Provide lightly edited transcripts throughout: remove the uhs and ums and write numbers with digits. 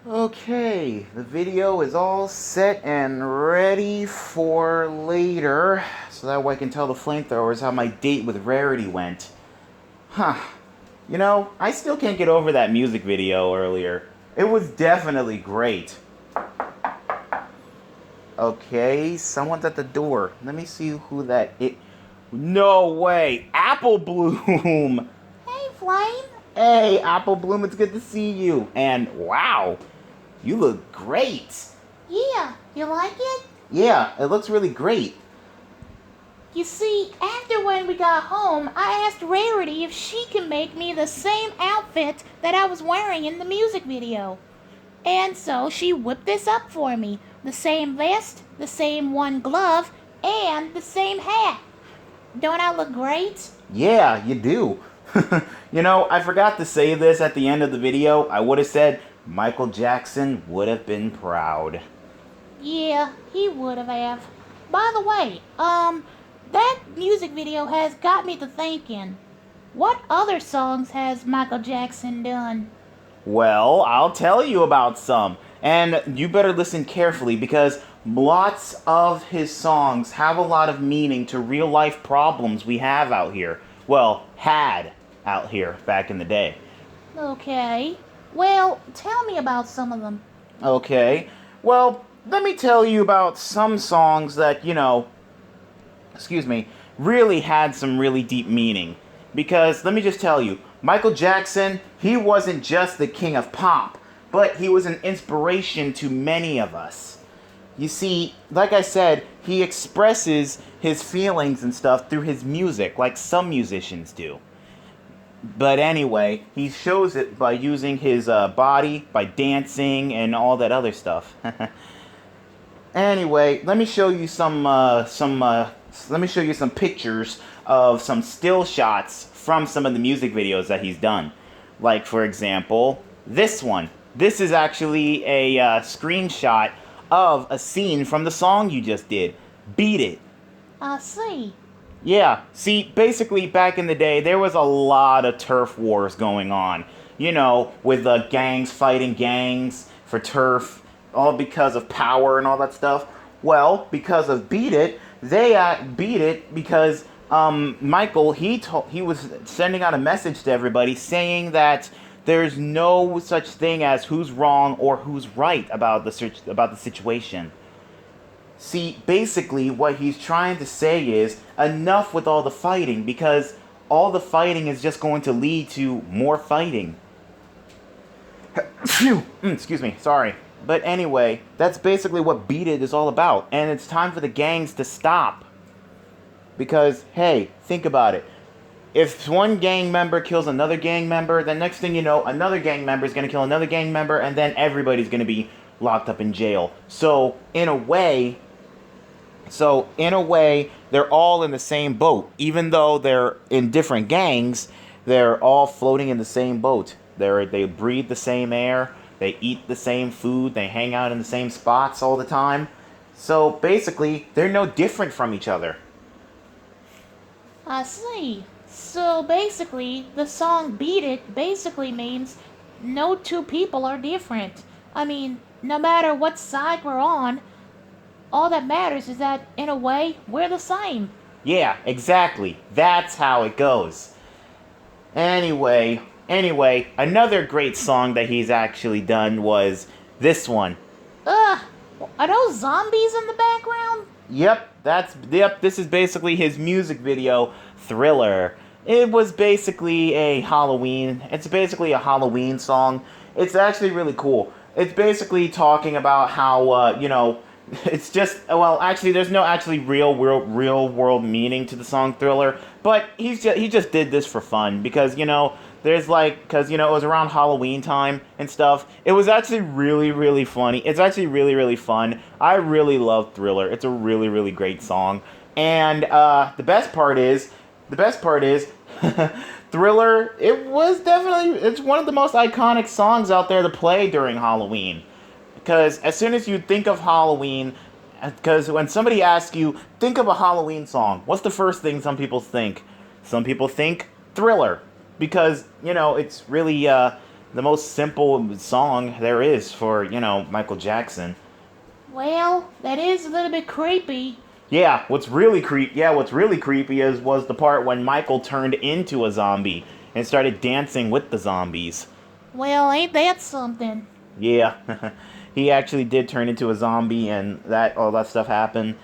Okay, the video is all set and ready for later, so that way I can tell the flamethrowers how my date with Rarity went. Huh. You know, I still can't get over that music video earlier. It was definitely great. Okay, someone's at the door. Let me see who that is. No way! Applebloom! Hey, Flame. Hey, Applebloom, it's good to see you. And wow, you look great. Yeah, you like it? Yeah, it looks really great. You see, after when we got home, I asked Rarity if she can make me the same outfit that I was wearing in the music video. And so she whipped this up for me. The same vest, the same one glove, and the same hat. Don't I look great? Yeah, you do. You know, I forgot to say this at the end of the video. I would have said Michael Jackson would have been proud. Yeah, he would have. By the way, that music video has got me to thinking. What other songs has Michael Jackson done? Well, I'll tell you about some. And you better listen carefully because lots of his songs have a lot of meaning to real life problems we have out here. Well, had out here back in the day. Okay. Well, tell me about some of them. Okay. Well, let me tell you about some songs that, really had some really deep meaning. Because let me just tell you, Michael Jackson, he wasn't just the king of pop, but he was an inspiration to many of us. You see, like I said, he expresses his feelings and stuff through his music, like some musicians do. But anyway, he shows it by using his body, by dancing, and all that other stuff. Anyway, let me show you let me show you some pictures of some still shots from some of the music videos that he's done. Like, for example, this one. This is actually a screenshot of a scene from the song you just did. Beat It. I see. Yeah, see, basically back in the day, there was a lot of turf wars going on. You know, with gangs fighting gangs for turf, all because of power and all that stuff. Well, because of Beat It, they beat it because Michael, he was sending out a message to everybody saying that there's no such thing as who's wrong or who's right about the situation. See, basically what he's trying to say is enough with all the fighting because all the fighting is just going to lead to more fighting. Phew! Excuse me, sorry. But anyway, that's basically what Beat It is all about. And it's time for the gangs to stop. Because, hey, think about it. If one gang member kills another gang member, then next thing you know, another gang member is going to kill another gang member, and then everybody's going to be locked up in jail. So, in a way, they're all in the same boat. Even though they're in different gangs, they're all floating in the same boat. They breathe the same air, they eat the same food, they hang out in the same spots all the time. So basically, they're no different from each other. I see. So basically, the song Beat It basically means no two people are different. I mean, no matter what side we're on, all that matters is that, in a way, we're the same. Yeah, exactly. That's how it goes. Anyway, another great song that he's actually done was this one. Ugh, are those zombies in the background? Yep, this is basically his music video, Thriller. It's basically a Halloween song. It's actually really cool. It's basically talking about how, it's just, well, actually, there's no actually real world meaning to the song Thriller, but he just did this for fun, because, because, it was around Halloween time and stuff. It was actually really, really funny. It's actually really, really fun. I really love Thriller. It's a really, really great song. And the best part is, Thriller, it's one of the most iconic songs out there to play during Halloween. Because as soon as you think of Halloween, because when somebody asks you, think of a Halloween song, what's the first thing some people think? Some people think Thriller. Because, it's really, the most simple song there is for, Michael Jackson. Well, that is a little bit creepy. What's really creepy was the part when Michael turned into a zombie and started dancing with the zombies. Well, ain't that something? Yeah. He actually did turn into a zombie and all that stuff happened.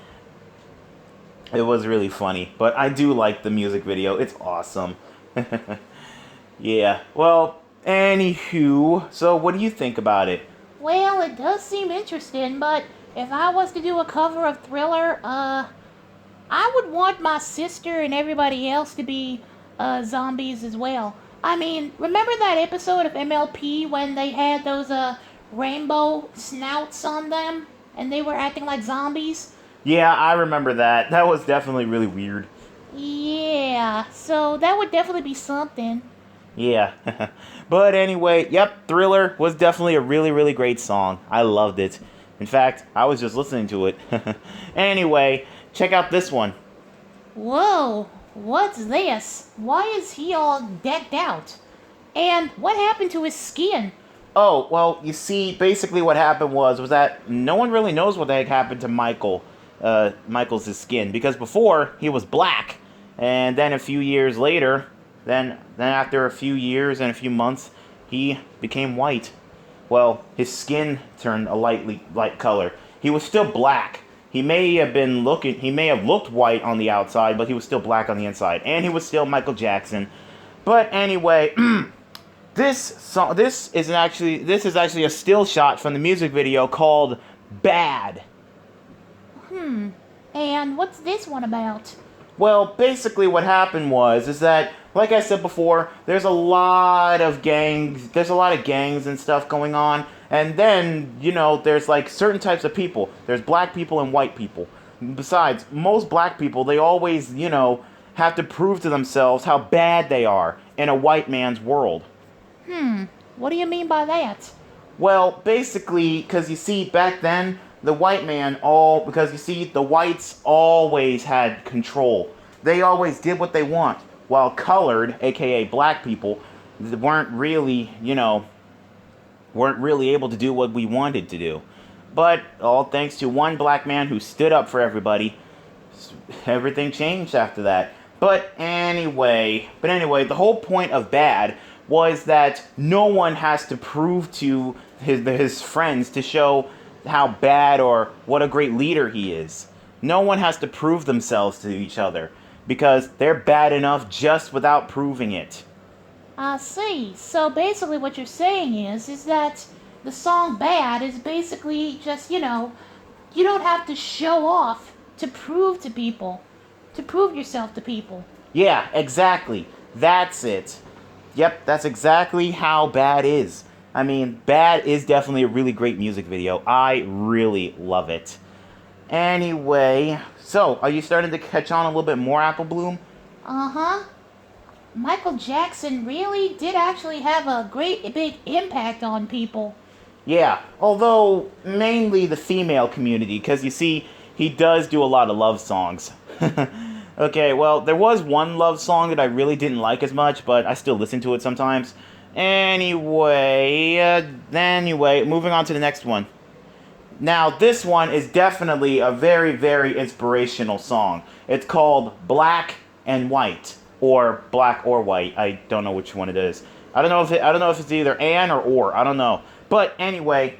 It was really funny, but I do like the music video. It's awesome. Yeah. Well, anywho, so what do you think about it? Well, it does seem interesting, but if I was to do a cover of Thriller, I would want my sister and everybody else to be zombies as well. I mean, remember that episode of MLP when they had those rainbow snouts on them and they were acting like zombies? Yeah, I remember that. That was definitely really weird. Yeah, so that would definitely be something. Yeah. But anyway, yep, Thriller was definitely a really, really great song. I loved it. In fact, I was just listening to it. Anyway, check out this one. Whoa, what's this? Why is he all decked out? And what happened to his skin? Oh, well, you see, basically what happened was that no one really knows what the heck happened to Michael's skin, because before he was black, and then a few years later, then after a few years and a few months, he became white. Well, his skin turned a light color. He was still black. He may have looked white on the outside, but he was still black on the inside, and he was still Michael Jackson. But anyway, this is actually a still shot from the music video called "Bad." And what's this one about? Well, basically what happened is that, like I said before, there's a lot of gangs and stuff going on, and then, there's like certain types of people. There's black people and white people. Besides, most black people, they always, have to prove to themselves how bad they are in a white man's world. What do you mean by that? Well, basically, because you see, back then, the whites always had control. They always did what they want, while colored, aka black people, weren't really able to do what we wanted to do. But all thanks to one black man who stood up for everybody, everything changed after that. But anyway, the whole point of Bad was that no one has to prove to his friends to show how bad or what a great leader he is. No one has to prove themselves to each other, because they're bad enough just without proving it. I see. So basically what you're saying is that the song Bad is basically just, you don't have to show off to prove yourself to people. Yeah, exactly. That's it. Yep, that's exactly how Bad is. I mean, Bad is definitely a really great music video. I really love it. Anyway, so, are you starting to catch on a little bit more, Applebloom? Uh-huh. Michael Jackson really did actually have a great big impact on people. Yeah, although mainly the female community, because you see, he does do a lot of love songs. Okay, well, there was one love song that I really didn't like as much, but I still listen to it sometimes. Anyway, moving on to the next one. Now, this one is definitely a very, very inspirational song. It's called Black and White, or Black or White. I don't know which one it is. I don't know if it's either and or. I don't know. But anyway,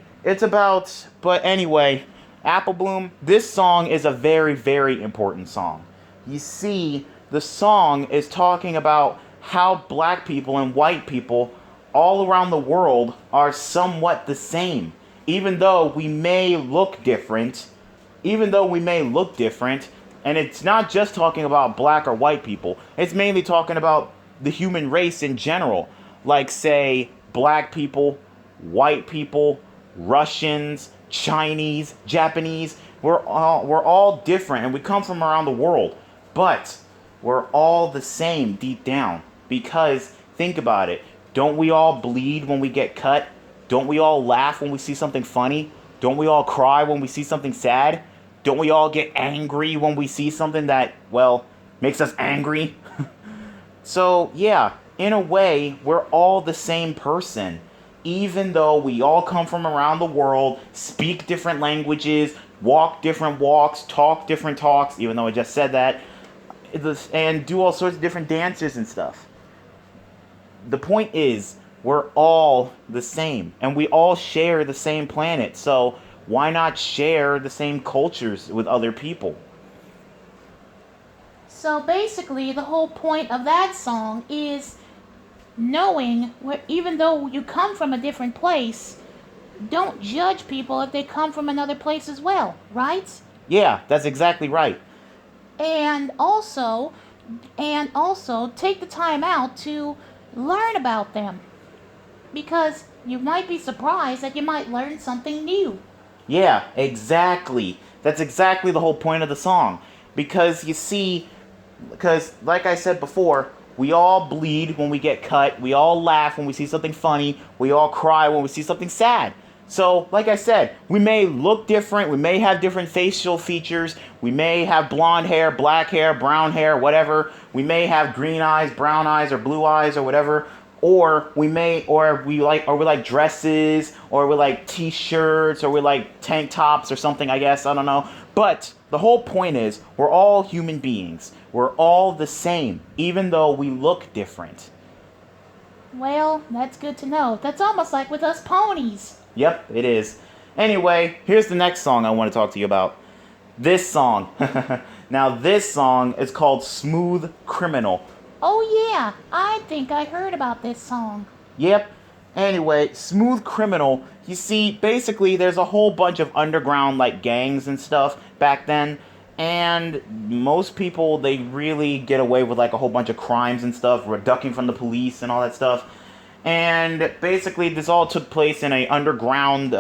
Applebloom, this song is a very, very important song. You see, the song is talking about how black people and white people all around the world are somewhat the same. Even though we may look different, and it's not just talking about black or white people, it's mainly talking about the human race in general. Like, say, black people, white people, Russians, Chinese, Japanese. We're all different, and we come from around the world. But we're all the same deep down. Because, think about it, don't we all bleed when we get cut? Don't we all laugh when we see something funny? Don't we all cry when we see something sad? Don't we all get angry when we see something that, well, makes us angry? So, yeah, in a way, we're all the same person. even though we all come from around the world, speak different languages, walk different walks, talk different talks, even though I just said that, and do all sorts of different dances and stuff. The point is, we're all the same, and we all share the same planet, so why not share the same cultures with other people? So basically, the whole point of that song is knowing where, even though you come from a different place, don't judge people if they come from another place as well, right? Yeah, that's exactly right. And also, take the time out to learn about them, because you might be surprised that you might learn something new. Yeah, exactly. That's exactly the whole point of the song. Because you see, because like I said before, we all bleed when we get cut, we all laugh when we see something funny, we all cry when we see something sad. So, like I said, we may look different, we may have different facial features, we may have blonde hair, black hair, brown hair, whatever, we may have green eyes, brown eyes, or blue eyes, or whatever, or we like dresses, or we like t-shirts, or we like tank tops or something, I guess, I don't know. But the whole point is, we're all human beings. We're all the same, even though we look different. Well, that's good to know. That's almost like with us ponies. Yep, it is. Anyway, here's the next song I want to talk to you about. This song. Now, this song is called Smooth Criminal. Oh yeah, I think I heard about this song. Yep. Anyway, Smooth Criminal, you see, basically there's a whole bunch of underground, like, gangs and stuff back then. And most people, they really get away with, like, a whole bunch of crimes and stuff, ducking from the police and all that stuff. And basically, this all took place in a underground,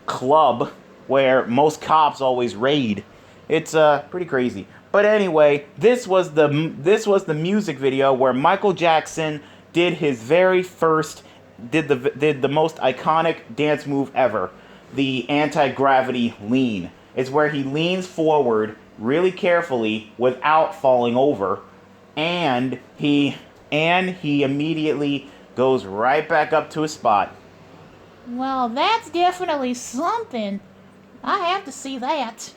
club where most cops always raid. It's pretty crazy. But anyway, this was the music video where Michael Jackson did his very first, did the most iconic dance move ever, the anti-gravity lean. It's where he leans forward really carefully without falling over, and he immediately goes right back up to his spot. Well, that's definitely something. I have to see that.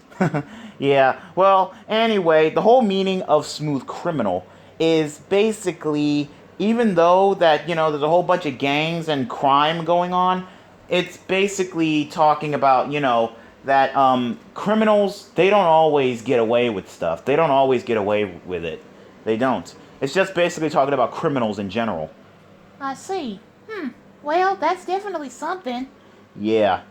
Yeah, well, anyway, the whole meaning of Smooth Criminal is basically, even though that, there's a whole bunch of gangs and crime going on, it's basically talking about, that criminals, they don't always get away with stuff. They don't always get away with it. They don't. It's just basically talking about criminals in general. I see. Well, that's definitely something. Yeah.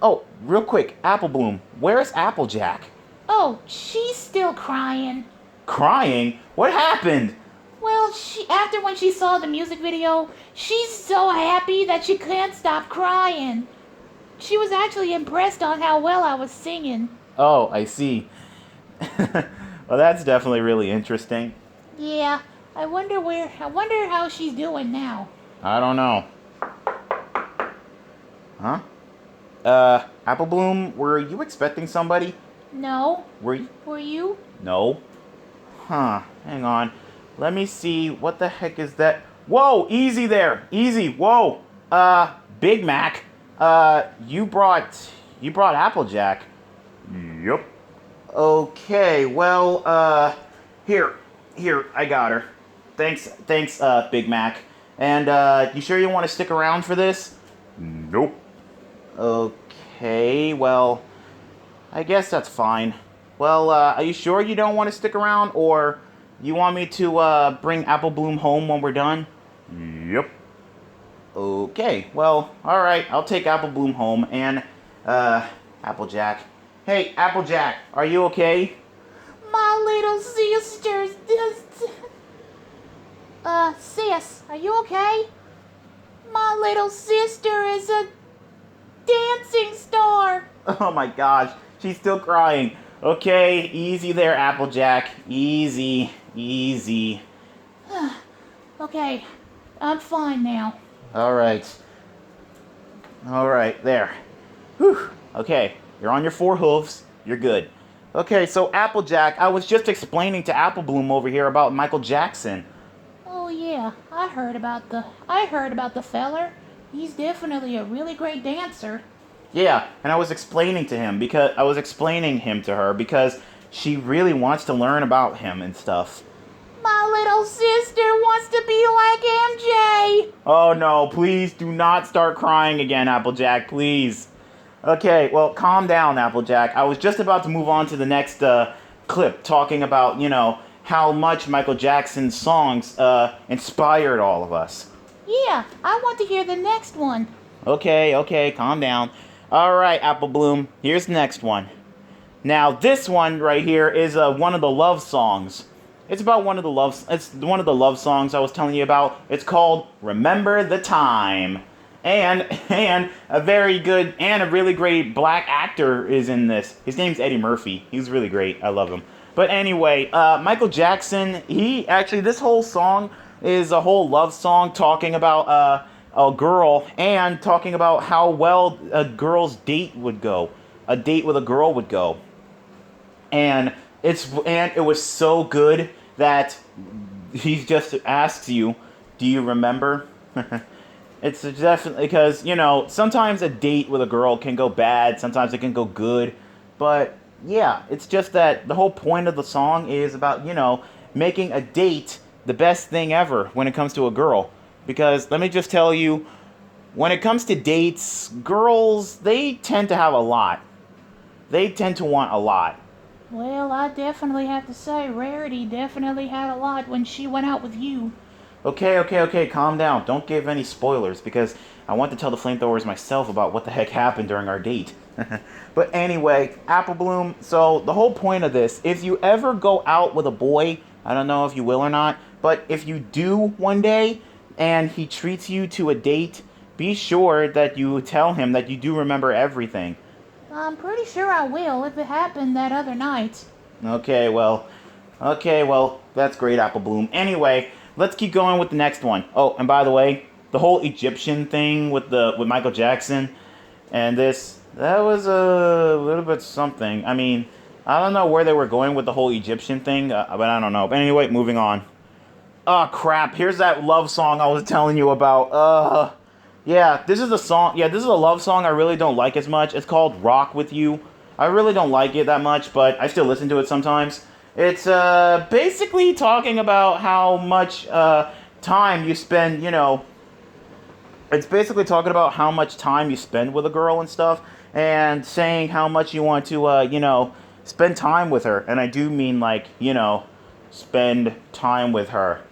Oh, real quick, Applebloom, where's Applejack? Oh, she's still crying. Crying? What happened? Well, after when she saw the music video, she's so happy that she can't stop crying. She was actually impressed on how well I was singing. Oh, I see. Well, that's definitely really interesting. Yeah, I wonder how she's doing now. I don't know. Huh? Applebloom, were you expecting somebody? No. Were you? No. Huh, hang on. Let me see, what the heck is that? Whoa, easy there, easy, whoa. Big Mac, you brought Applejack. Yep. Okay, well, here, I got her. Thanks, Big Mac. And, you sure you want to stick around for this? Nope. Okay, well, I guess that's fine. Well, are you sure you don't want to stick around, or you want me to, bring Applebloom home when we're done? Yep. Okay, well, alright, I'll take Applebloom home, and, Applejack. Hey, Applejack, are you okay? My little sister's just... sis, are you okay? My little sister is a dancing star. Oh my gosh, she's still crying. Okay, easy there, Applejack. Easy. Okay, I'm fine now. Alright, there. Whew. Okay, you're on your 4 hooves. You're good. Okay, so Applejack, I was just explaining to Applebloom over here about Michael Jackson. Oh yeah, I I heard about the feller. He's definitely a really great dancer. Yeah, and I was explaining him to her because she really wants to learn about him and stuff. My little sister wants to be like MJ. Oh no, please do not start crying again, Applejack, please. Okay, well, calm down, Applejack. I was just about to move on to the next clip talking about, how much Michael Jackson's songs inspired all of us. Yeah, I want to hear the next one. Okay, calm down. Alright, Applebloom, here's the next one. Now, this one right here is one of the love songs. It's one of the love songs I was telling you about. It's called Remember the Time. And a really great black actor is in this. His name's Eddie Murphy. He's really great. I love him. But anyway, Michael Jackson, this whole song is a whole love song talking about a girl and talking about how well a girl's date would go. A date with a girl would go. And it was so good that he just asks you, do you remember? It's definitely because, sometimes a date with a girl can go bad, sometimes it can go good, but yeah, it's just that the whole point of the song is about, making a date the best thing ever when it comes to a girl. Because let me just tell you, when it comes to dates, girls, they tend to have a lot. They tend to want a lot. Well, I definitely have to say, Rarity definitely had a lot when she went out with you. Okay, calm down. Don't give any spoilers, because I want to tell the flamethrowers myself about what the heck happened during our date. But anyway, Applebloom, so the whole point of this, if you ever go out with a boy, I don't know if you will or not, but if you do one day, and he treats you to a date, be sure that you tell him that you do remember everything. I'm pretty sure I will if it happened that other night. Okay, well, that's great, Applebloom. Anyway, let's keep going with the next one. Oh, and by the way, the whole Egyptian thing with Michael Jackson and that was a little bit something. I mean, I don't know where they were going with the whole Egyptian thing, but I don't know. But anyway, moving on. Oh, crap. Here's that love song I was telling you about. Yeah, this is a song. Yeah, this is a love song I really don't like as much. It's called Rock With You. I really don't like it that much, but I still listen to it sometimes. It's basically talking about how much time you spend, it's basically talking about how much time you spend with a girl and stuff, and saying how much you want to, spend time with her. And I do mean, like, spend time with her.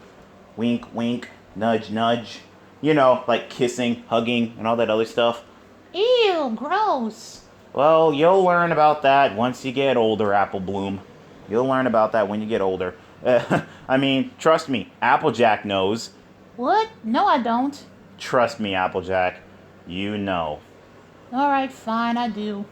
Wink, wink, nudge, nudge. Like kissing, hugging, and all that other stuff. Ew, gross. Well, you'll learn about that once you get older, Applebloom. You'll learn about that when you get older. I mean, trust me, Applejack knows. What? No, I don't. Trust me, Applejack. You know. Alright, fine, I do.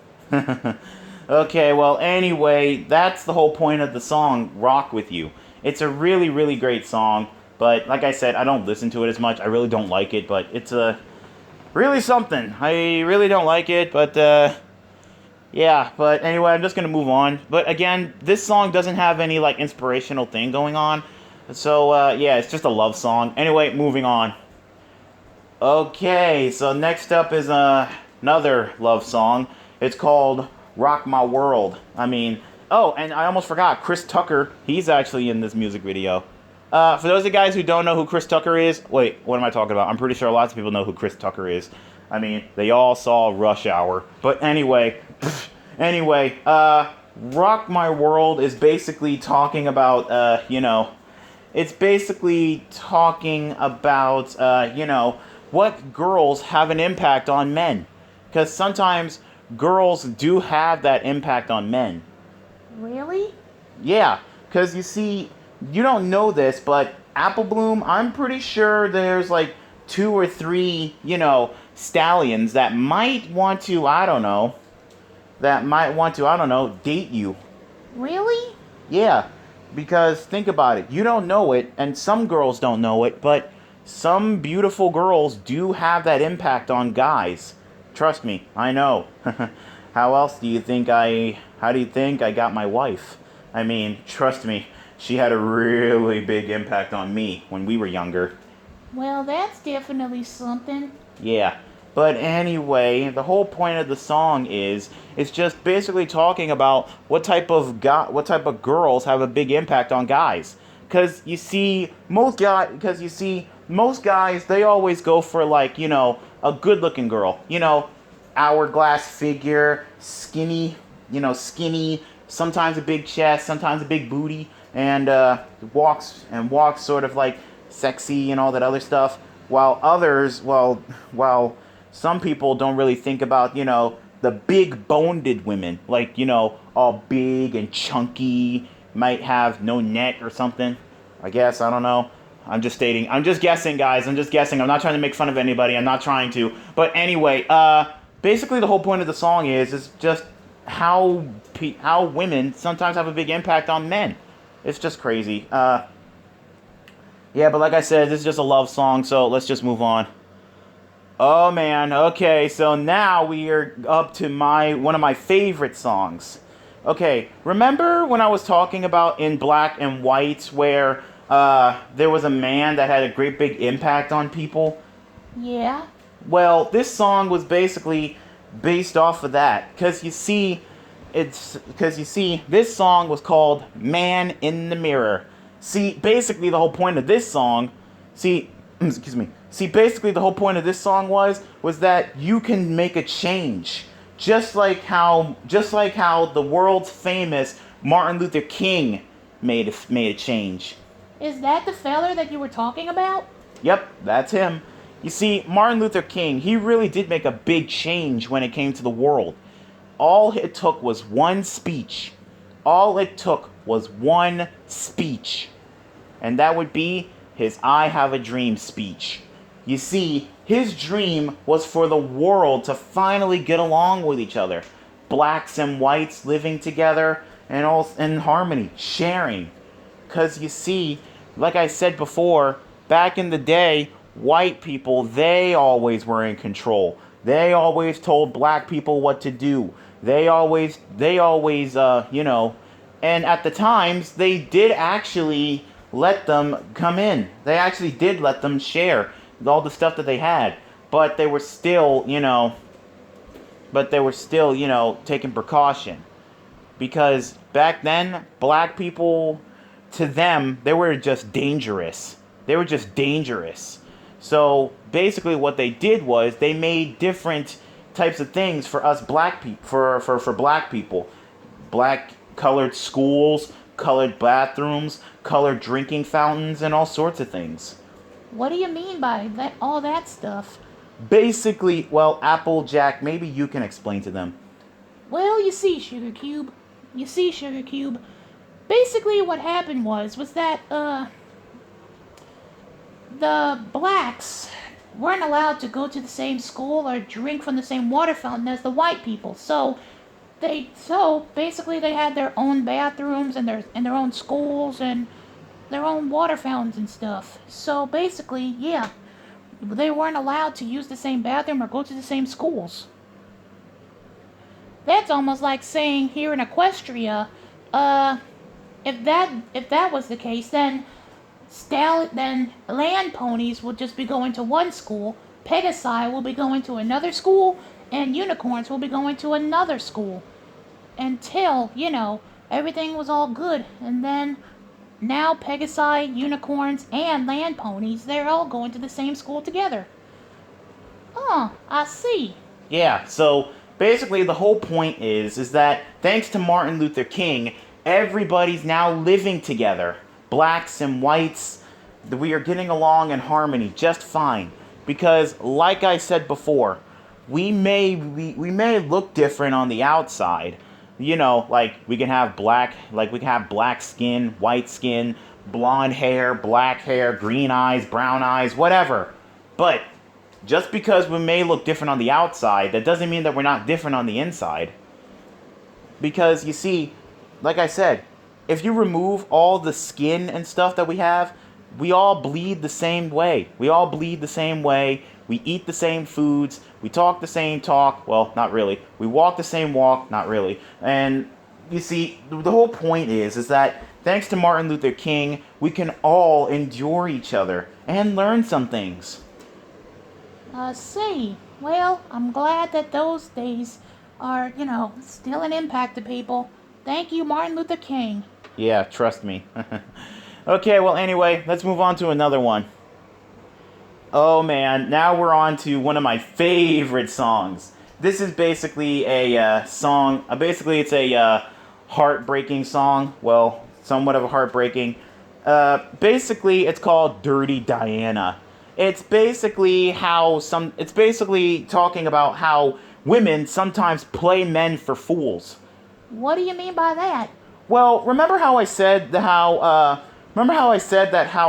Okay, well, anyway, that's the whole point of the song, Rock With You. It's a really, really great song, but like I said, I don't listen to it as much. I really don't like it, but it's really something. I really don't like it, but yeah, but anyway, I'm just going to move on. But again, this song doesn't have any, like, inspirational thing going on. So, yeah, it's just a love song. Anyway, moving on. Okay, so next up is another love song. It's called Rock My World. I mean, oh, and I almost forgot, Chris Tucker, he's actually in this music video. For those of you guys who don't know who Chris Tucker is, wait, what am I talking about? I'm pretty sure lots of people know who Chris Tucker is. I mean, they all saw Rush Hour. But anyway, Rock My World is basically talking about, it's basically talking about, what girls have an impact on men. Because sometimes girls do have that impact on men. Really? Yeah, because you see, you don't know this, but Applebloom, I'm pretty sure there's like 2 or 3, stallions that might want to, date you. Really? Yeah, because think about it. You don't know it, and some girls don't know it, but some beautiful girls do have that impact on guys. Trust me, I know. How do you think I got my wife? I mean, trust me, she had a really big impact on me when we were younger. Well, that's definitely something. Yeah. But anyway, the whole point of the song is it's just basically talking about what type of girls have a big impact on guys. Cuz you see most guys they always go for like, a good-looking girl. Hourglass figure, skinny, skinny, sometimes a big chest, sometimes a big booty, and walks sort of like sexy and all that other stuff. While others, while some people don't really think about, the big boned women, like, all big and chunky, might have no neck or something. I guess, I don't know. I'm just guessing, guys. I'm just guessing. I'm not trying to make fun of anybody. I'm not trying to. But anyway, basically the whole point of the song is just how women sometimes have a big impact on men. It's just crazy. Yeah, but like I said, this is just a love song, so let's just move on. Oh man, okay, so now we are up to one of my favorite songs. Okay, remember when I was talking about in Black and White where there was a man that had a great big impact on people? Yeah. Well, this song was basically based off of that, because you see, this song was called "Man in the Mirror." See, basically the whole point of this song, see, excuse me. See, basically the whole point of this song was that you can make a change, just like how the world's famous Martin Luther King made a change. Is that the feller that you were talking about? Yep, that's him. You see, Martin Luther King, he really did make a big change when it came to the world. All it took was one speech. All it took was one speech. And that would be his I Have a Dream speech. You see, his dream was for the world to finally get along with each other. Blacks and whites living together and all in harmony, sharing. Because you see, like I said before, back in the day, white people, they always were in control. They always told black people what to do. They always, and at the times, they did actually let them come in. They actually did let them share all the stuff that they had. But they were still, taking precaution. Because back then, black people, to them, they were just dangerous. They were just dangerous. So basically what they did was they made different types of things for us black people, for black people. Black colored schools, colored bathrooms, colored drinking fountains, and all sorts of things. What do you mean by that? All that stuff? Basically, well, Applejack, maybe you can explain to them. Well, you see, Sugar Cube. You see, Sugar Cube. Basically, what happened was that the blacks weren't allowed to go to the same school or drink from the same water fountain as the white people. So basically they had their own bathrooms and their own schools and their own water fountains and stuff. So basically, yeah, they weren't allowed to use the same bathroom or go to the same schools. That's almost like saying here in Equestria, if that was the case, then land ponies would just be going to one school, Pegasi will be going to another school, and unicorns will be going to another school. Until, everything was all good. And then now Pegasi, unicorns, and land ponies, they're all going to the same school together. Oh, I see. Yeah, so basically the whole point is that thanks to Martin Luther King, everybody's now living together. Blacks and whites, we are getting along in harmony just fine. Because like I said before, we may look different on the outside. Like we can have black skin, white skin, blonde hair, black hair, green eyes, brown eyes, whatever. But just because we may look different on the outside, that doesn't mean that we're not different on the inside. Because you see, like I said, if you remove all the skin and stuff that we have, we all bleed the same way. We all bleed the same way. We eat the same foods. We talk the same talk. Well, not really. We walk the same walk. Not really. And you see, the whole point is that Thanks to Martin Luther King, we can all endure each other and learn some things. See. Well, I'm glad that those days are, still an impact to people. Thank you, Martin Luther King. Yeah, trust me. Okay, well, anyway, let's move on to another one. Oh man, now we're on to one of my favorite songs. This is basically a song. Basically, it's a heartbreaking song. Well, somewhat of a heartbreaking. Basically, it's called "Dirty Diana." It's basically how some. It's basically talking about how women sometimes play men for fools. What do you mean by that? Well, remember how I said how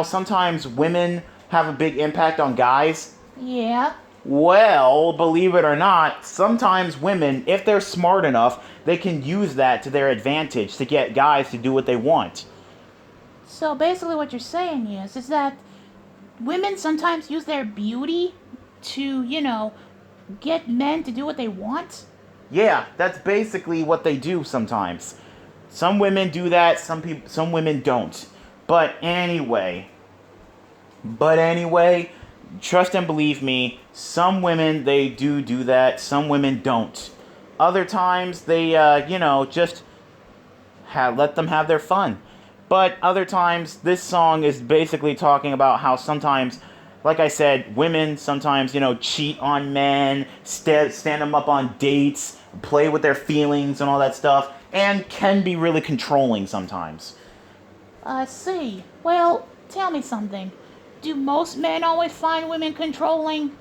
sometimes women have a big impact on guys? Yeah. Well, believe it or not, sometimes women, if they're smart enough, they can use that to their advantage to get guys to do what they want. So basically, what you're saying is that women sometimes use their beauty to, get men to do what they want? Yeah, that's basically what they do sometimes. Some women do that, some women don't. But anyway, trust and believe me, some women they do that, some women don't. Other times they just let them have their fun. But other times this song is basically talking about how sometimes, like I said, women sometimes, cheat on men, stand them up on dates, play with their feelings and all that stuff, and can be really controlling sometimes. I see. Well, tell me something. Do most men always find women controlling?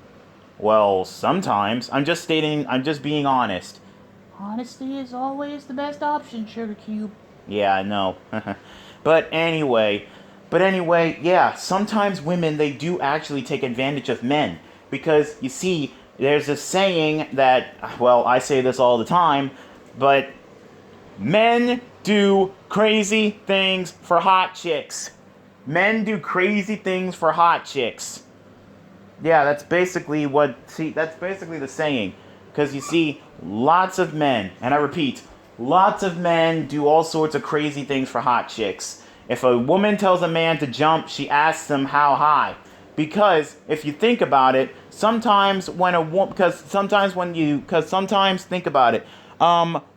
Well, sometimes. I'm just being honest. Honesty is always the best option, Sugar Cube. Yeah, I know. But anyway, yeah, sometimes women they do actually take advantage of men because you see, there's a saying that well, I say this all the time, but men do crazy things for hot chicks. Men do crazy things for hot chicks. Yeah, that's basically that's basically the saying. Because you see, lots of men, and I repeat, lots of men do all sorts of crazy things for hot chicks. If a woman tells a man to jump, she asks him how high. Because if you think about it, sometimes when think about it,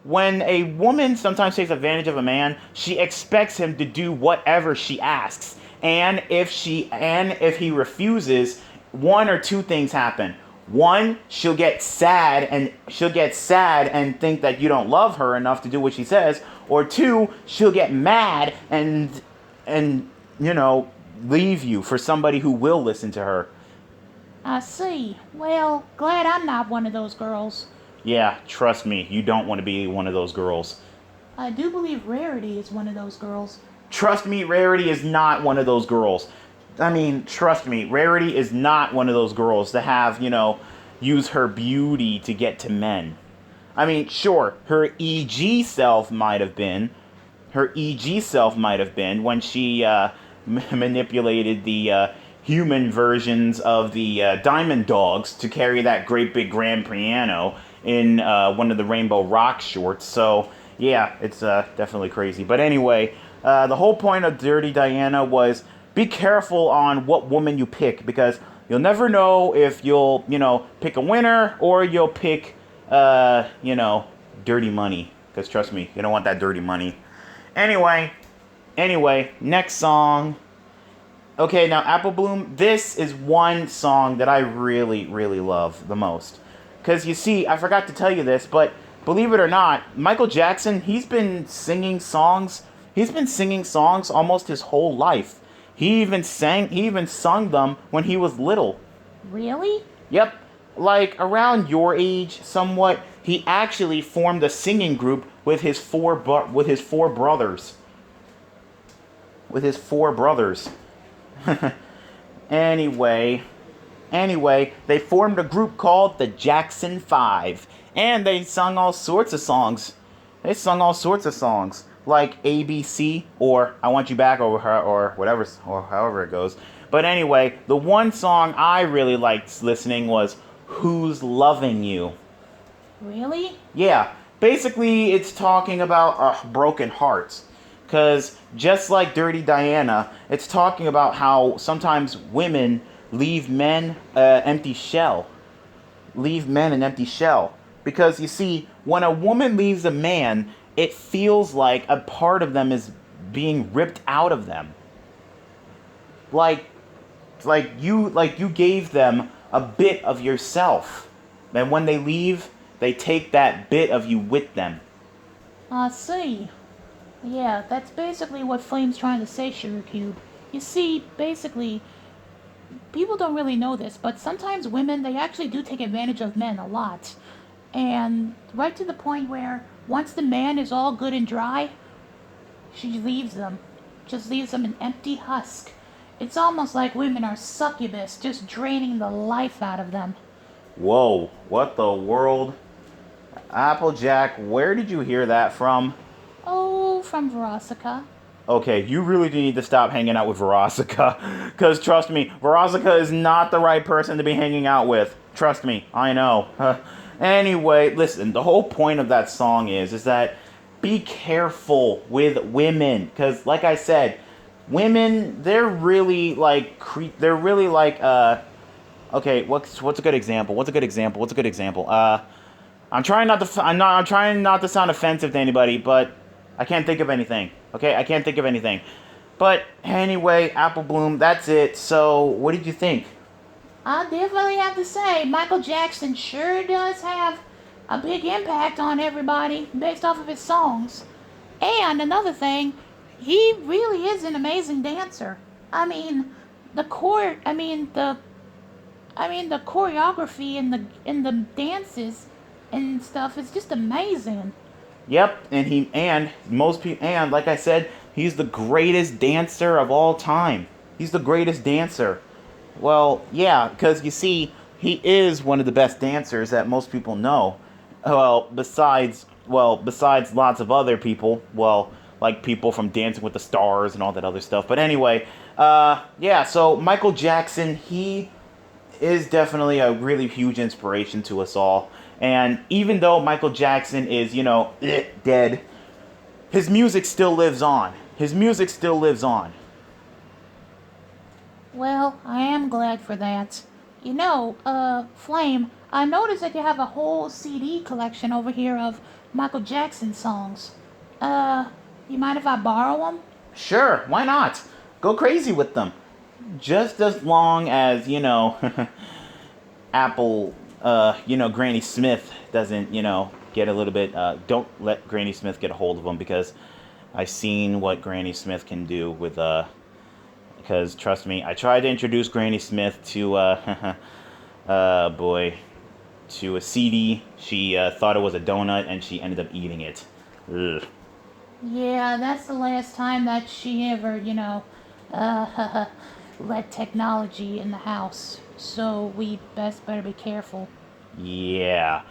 when a woman sometimes takes advantage of a man, she expects him to do whatever she asks. And if he refuses, one or two things happen. One, she'll get sad and think that you don't love her enough to do what she says, or two, she'll get mad and leave you for somebody who will listen to her. I see. Well, glad I'm not one of those girls. Yeah, trust me, you don't want to be one of those girls. I do believe Rarity is one of those girls. Trust me, Rarity is not one of those girls. I mean, trust me, Rarity is not one of those girls to have, use her beauty to get to men. I mean, sure, her EG self might have been. Her EG self might have been when she manipulated the human versions of the Diamond Dogs to carry that great big grand piano in one of the Rainbow Rock shorts. So, yeah, it's definitely crazy. But anyway, the whole point of Dirty Diana was be careful on what woman you pick, because you'll never know if you'll, pick a winner or you'll pick, dirty money. Because trust me, you don't want that dirty money. Anyway, next song. Okay, now Applebloom, this is one song that I really, really love the most. Because you see, I forgot to tell you this, but believe it or not, Michael Jackson, he's been singing songs almost his whole life. He even sung them when he was little. Really? Yep. Like around your age, somewhat, he actually formed a singing group with his four brothers. With his four brothers. Anyway, they formed a group called the Jackson 5, and they sung all sorts of songs. Like ABC or I Want You Back or whatever, or however it goes. But anyway, the one song I really liked listening was Who's Loving You. Really? Yeah, basically it's talking about broken hearts. Because just like Dirty Diana, it's talking about how sometimes women leave men empty shell. Leave men an empty shell. Because you see, when a woman leaves a man, it feels like a part of them is being ripped out of them. Like you gave them a bit of yourself. And when they leave, they take that bit of you with them. I see. Yeah, that's basically what Flame's trying to say, Sugar Cube. You see, basically, people don't really know this, but sometimes women, they actually do take advantage of men a lot. And right to the point where once the man is all good and dry, she leaves them. Just leaves them an empty husk. It's almost like women are succubus, just draining the life out of them. Whoa, what the world? Applejack, where did you hear that from? Oh, from Verosica. Okay, you really do need to stop hanging out with Verosica. Because trust me, Verosica is not the right person to be hanging out with. Trust me, I know. Anyway, listen, the whole point of that song is that be careful with women. Because, like I said, women, they're really like, okay, what's a good example? I'm trying not to, I'm trying not to sound offensive to anybody, but I can't think of anything. Okay, I can't think of anything. But anyway, Applebloom, that's it. So, what did you think? I definitely have to say, Michael Jackson sure does have a big impact on everybody based off of his songs. And another thing, he really is an amazing dancer. I mean, the choreography and the dances and stuff is just amazing. Yep, and most people, and like I said, he's the greatest dancer of all time. He's the greatest dancer. Well, yeah, because you see, he is one of the best dancers that most people know. Besides lots of other people, like people from Dancing with the Stars and all that other stuff. But anyway, yeah, so Michael Jackson, he is definitely a really huge inspiration to us all. And even though Michael Jackson is, dead, his music still lives on. His music still lives on. Well, I am glad for that. Flame, I noticed that you have a whole CD collection over here of Michael Jackson songs. You mind if I borrow them? Sure, why not? Go crazy with them. Just as long as, Granny Smith doesn't, get a little bit, don't let Granny Smith get a hold of them, because I've seen what Granny Smith can do with, because trust me, I tried to introduce Granny Smith to, to a CD. She thought it was a donut, and she ended up eating it. Ugh. Yeah, that's the last time that she ever, let technology in the house. So we better be careful. Yeah.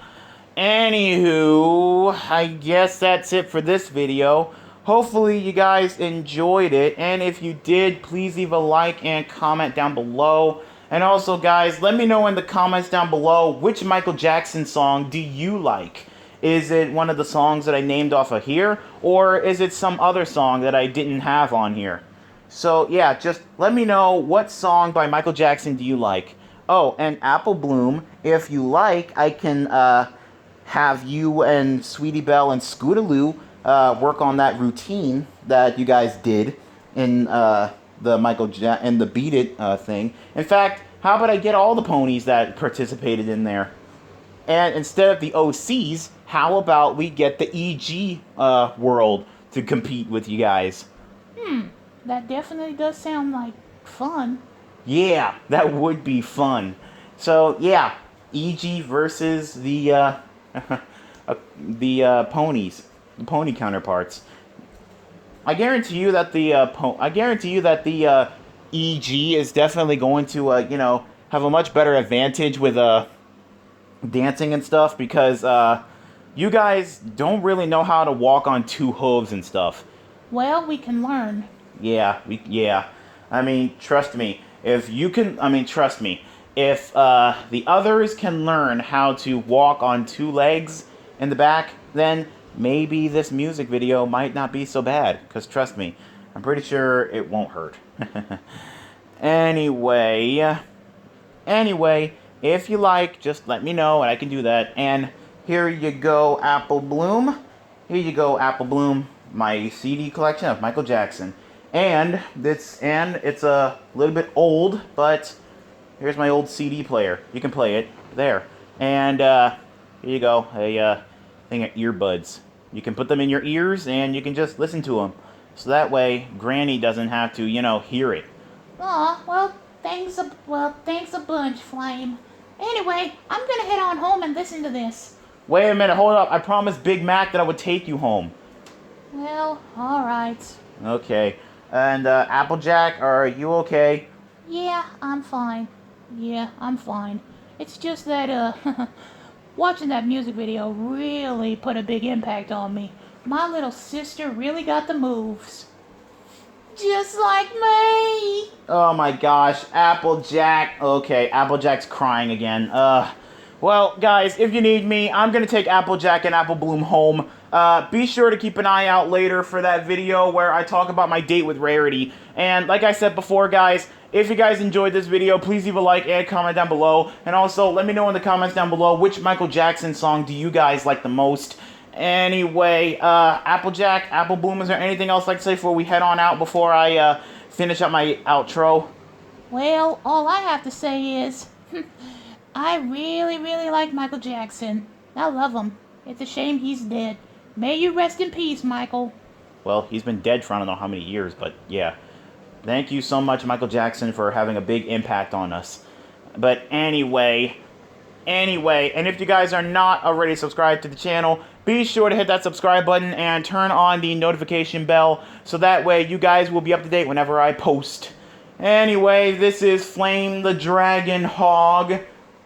Anywho, I guess that's it for this video. Hopefully you guys enjoyed it, and if you did, please leave a like and comment down below. And also, guys, let me know in the comments down below, which Michael Jackson song do you like? Is it one of the songs that I named off of here, or is it some other song that I didn't have on here? So yeah, just let me know, what song by Michael Jackson do you like? Oh, and Applebloom, if you like, I can have you and Sweetie Belle and Scootaloo work on that routine that you guys did in the Beat It thing. In fact, how about I get all the ponies that participated in there? And instead of the OCs, how about we get the EG world to compete with you guys? That definitely does sound like fun. Yeah, that would be fun. So yeah, EG versus the ponies, the pony counterparts. I guarantee you that the EG is definitely going to have a much better advantage with dancing and stuff, because you guys don't really know how to walk on two hooves and stuff. Well, we can learn. Yeah. I mean, trust me. If the others can learn how to walk on two legs in the back, then maybe this music video might not be so bad. Because trust me, I'm pretty sure it won't hurt. Anyway, if you like, just let me know and I can do that. And here you go, Applebloom. Here you go, Applebloom, my CD collection of Michael Jackson. And it's a little bit old, but here's my old CD player. You can play it there. And here you go, a thing of earbuds. You can put them in your ears and you can just listen to them. So that way, Granny doesn't have to, hear it. Aw, well, thanks a bunch, Flame. Anyway, I'm gonna head on home and listen to this. Wait a minute, hold up. I promised Big Mac that I would take you home. Well, alright. Okay. And Applejack, are you okay? Yeah, I'm fine. Yeah, I'm fine. It's just that, watching that music video really put a big impact on me. My little sister really got the moves. Just like me. Oh my gosh, Applejack. Okay, Applejack's crying again. Well, guys, if you need me, I'm gonna take Applejack and Applebloom home. Be sure to keep an eye out later for that video where I talk about my date with Rarity. And like I said before, guys, if you guys enjoyed this video, please leave a like and comment down below. And also, let me know in the comments down below which Michael Jackson song do you guys like the most. Anyway, Applejack, Applebloom, is there anything else I'd like to say before we head on out before I finish up my outro? Well, all I have to say is, I really, really like Michael Jackson. I love him. It's a shame he's dead. May you rest in peace, Michael. Well, he's been dead for I don't know how many years, but yeah. Thank you so much, Michael Jackson, for having a big impact on us. But anyway, and if you guys are not already subscribed to the channel, be sure to hit that subscribe button and turn on the notification bell so that way you guys will be up to date whenever I post. Anyway, this is Flame the Dragon Hog.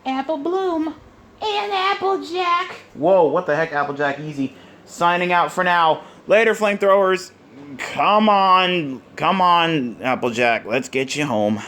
Applebloom. And Applejack. Whoa, what the heck, Applejack? Easy. Signing out for now. Later, flamethrowers. Come on, Applejack. Let's get you home.